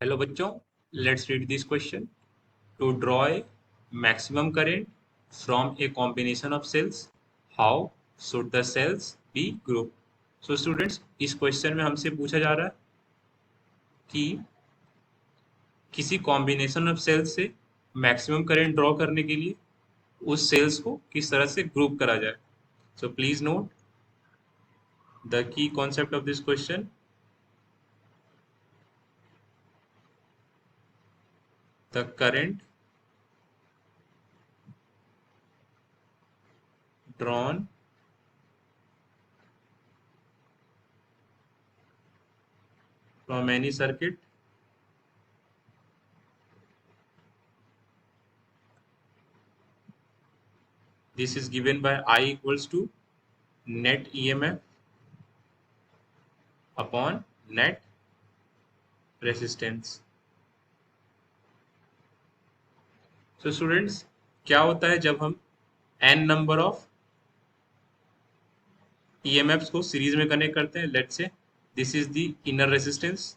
Hello बच्चों, let's read this question. To draw a maximum current from a combination of cells, how should the cells be group. So students, इस question में हमसे पूछा जा रहा है कि किसी कॉम्बिनेशन ऑफ सेल्स से मैक्सिमम करंट ड्रॉ करने के लिए उस सेल्स को किस तरह से ग्रुप करा जाए. So please note the key concept of this question. The current drawn from any circuit this is given by I equals to net EMF upon net resistance. So students, क्या होता है जब हम n नंबर ऑफ EMFs को series में connect करते हैं. Let's say this is the inner resistance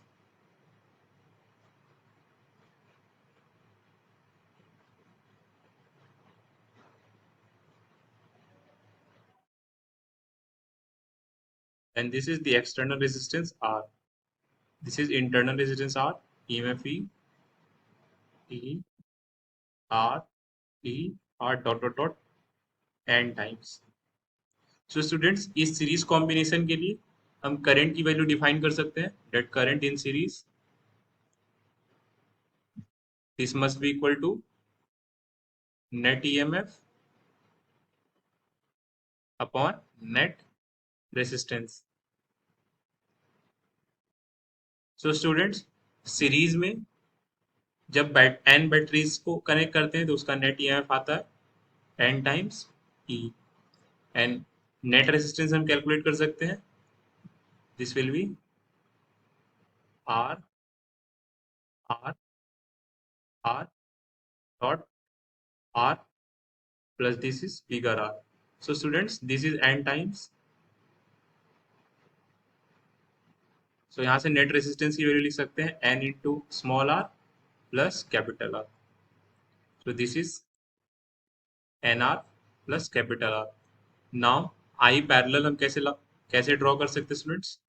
and this is the external resistance R. This is internal resistance R. EMF E R E R dot dot dot n times. So students, इस series combination के लिए हम current की value define कर सकते हैं. That current in series this must be equal to net EMF upon net resistance. So students, series में जब एन बैटरीज को कनेक्ट करते हैं तो उसका नेट ईएमएफ आता है n times E. And net resistance हम कैलकुलेट कर सकते हैं. This will be R R R dot R plus this is bigger R. So students, this is n times. So यहाँ से नेट रेसिस्टेंस की value लिख सकते हैं n into small r plus capital R. So this is n r plus capital R. Now I parallel हम कैसे draw कर सकते हैं students.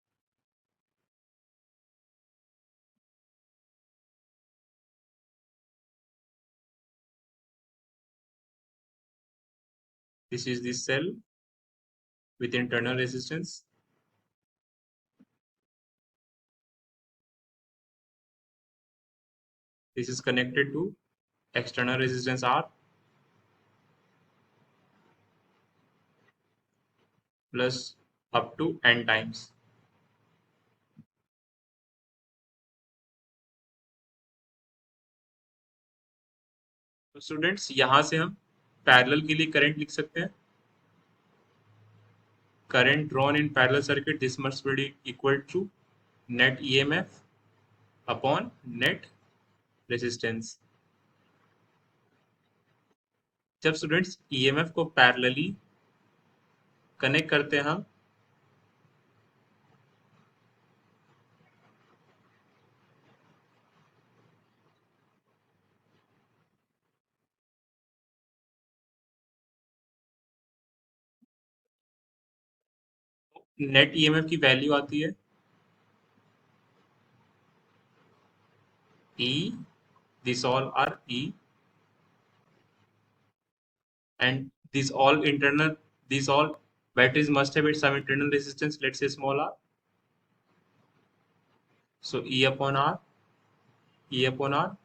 This is the cell with internal resistance. This is connected to external resistance R plus up to n times. तो students, यहां से हम parallel के लिए करंट लिख सकते हैं. Current drawn in parallel circuit this must be equal to net EMF upon net resistance. जब स्टूडेंट्स ईएमएफ को पैरेलली कनेक्ट करते हैं हम नेट ईएमएफ की वैल्यू आती है E, this all are E, and these all batteries must have some internal resistance, let's say small r. So E upon R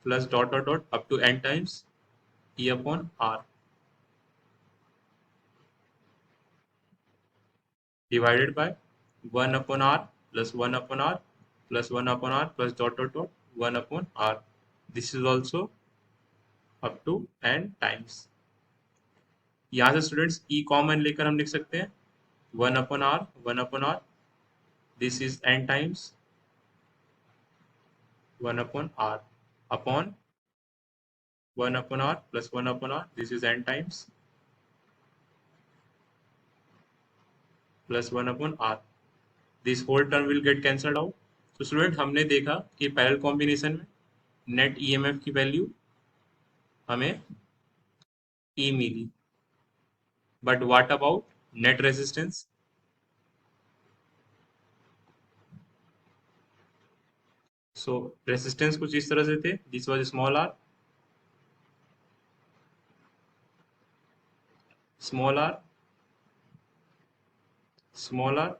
plus dot dot dot up to n times E upon R divided by 1 upon R plus 1 upon R plus 1 upon R plus dot dot dot 1 upon R. This is also up to n times. यहाँ से students E common लेकर हम लिख सकते हैं 1 upon R 1 upon R. This is n times 1 upon R upon 1 upon R plus 1 upon R. This is n times plus 1 upon R. This whole term will get cancelled out. So student, हमने देखा कि parallel combination में net EMF की value हमें E मिली, but what about net resistance? So resistance कुछ इस तरह से थे, this was small r, small r, small r,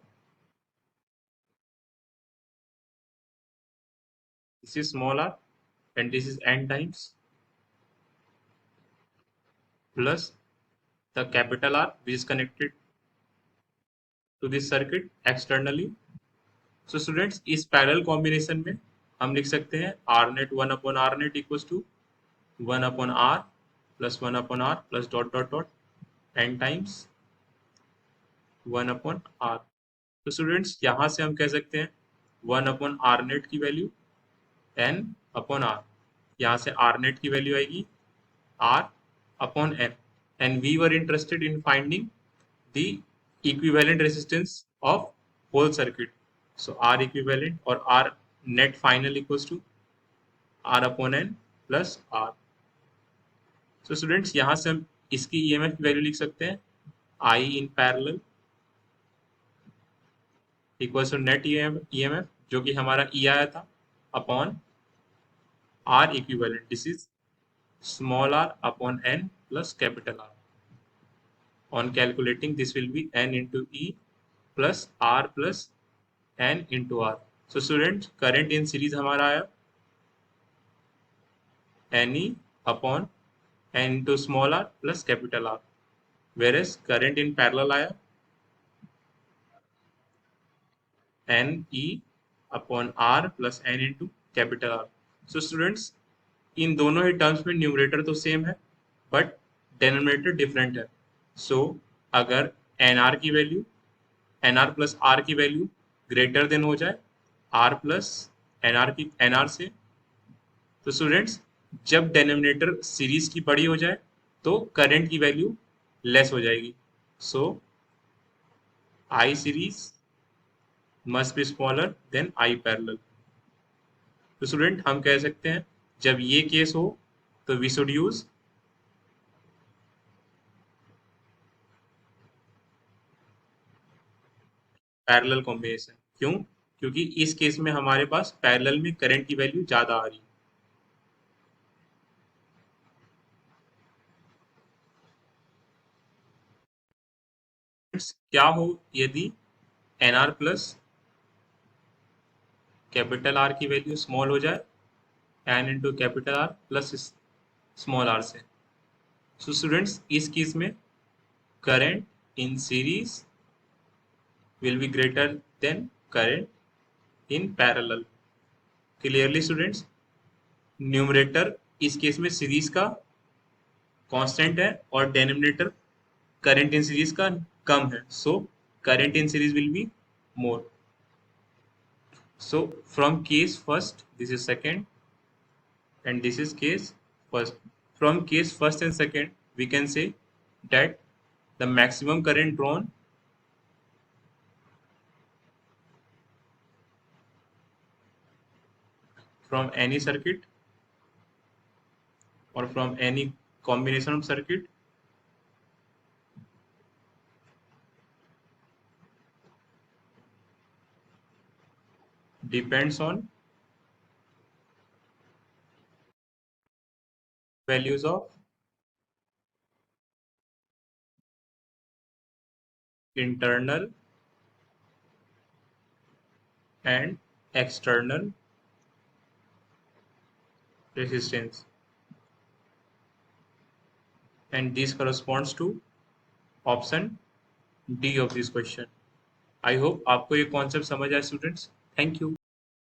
this is small r, and this is n times plus the capital R which is connected to this circuit externally. So students, इस parallel combination में हम लिख सकते हैं R net 1 upon R net equals to 1 upon R plus 1 upon R plus dot dot dot n times 1 upon R. तो students यहाँ से हम कह सकते हैं 1 upon R net की वैल्यू n upon R, यहाँ से R net की वैल्यू आएगी R upon n, and we were interested in finding the equivalent resistance of whole circuit. So R equivalent or R net final equals to R upon n plus R. So students, यहाँ से हम इसकी EMF की value लिख सकते हैं I in parallel equals to net EMF जो कि हमारा E आया था upon R equivalent. This is small r upon n plus capital R. On calculating, this will be n into E plus R plus n into R. So students, current in series हमारा आया NE upon n into small r plus capital R, whereas current in parallel आया NE upon R plus n into capital R. So students, इन दोनों ही terms में numerator तो same है but denominator different है. सो अगर NR की वैल्यू NR प्लस R की value greater than हो जाए R प्लस NR से, तो स्टूडेंट्स जब डेनोमिनेटर सीरीज की बड़ी हो जाए तो करंट की वैल्यू लेस हो जाएगी. So I series must be smaller than I parallel. तो स्टूडेंट हम कह सकते हैं जब ये केस हो तो we should use parallel combination. क्यों? क्योंकि इस केस में हमारे पास पैरेलल में करंट की वैल्यू ज्यादा आ रही है. क्या हो यदि NR प्लस कैपिटल R की वैल्यू स्मॉल हो जाए n into capital R plus small r से? सो स्टूडेंट्स इस केस में current in series will be greater than current in parallel. Clearly students, numerator इस केस में सीरीज का constant है और डेनोमिनेटर करंट इन सीरीज का कम है. So current in series will be more. So from case first, this is second, and this is case first. From case first and second, we can say that the maximum current drawn from any circuit or from any combination of circuit depends on values of internal and external resistance, and this corresponds to option D of this question. I hope आपको ये concept समझ आए students. Thank you.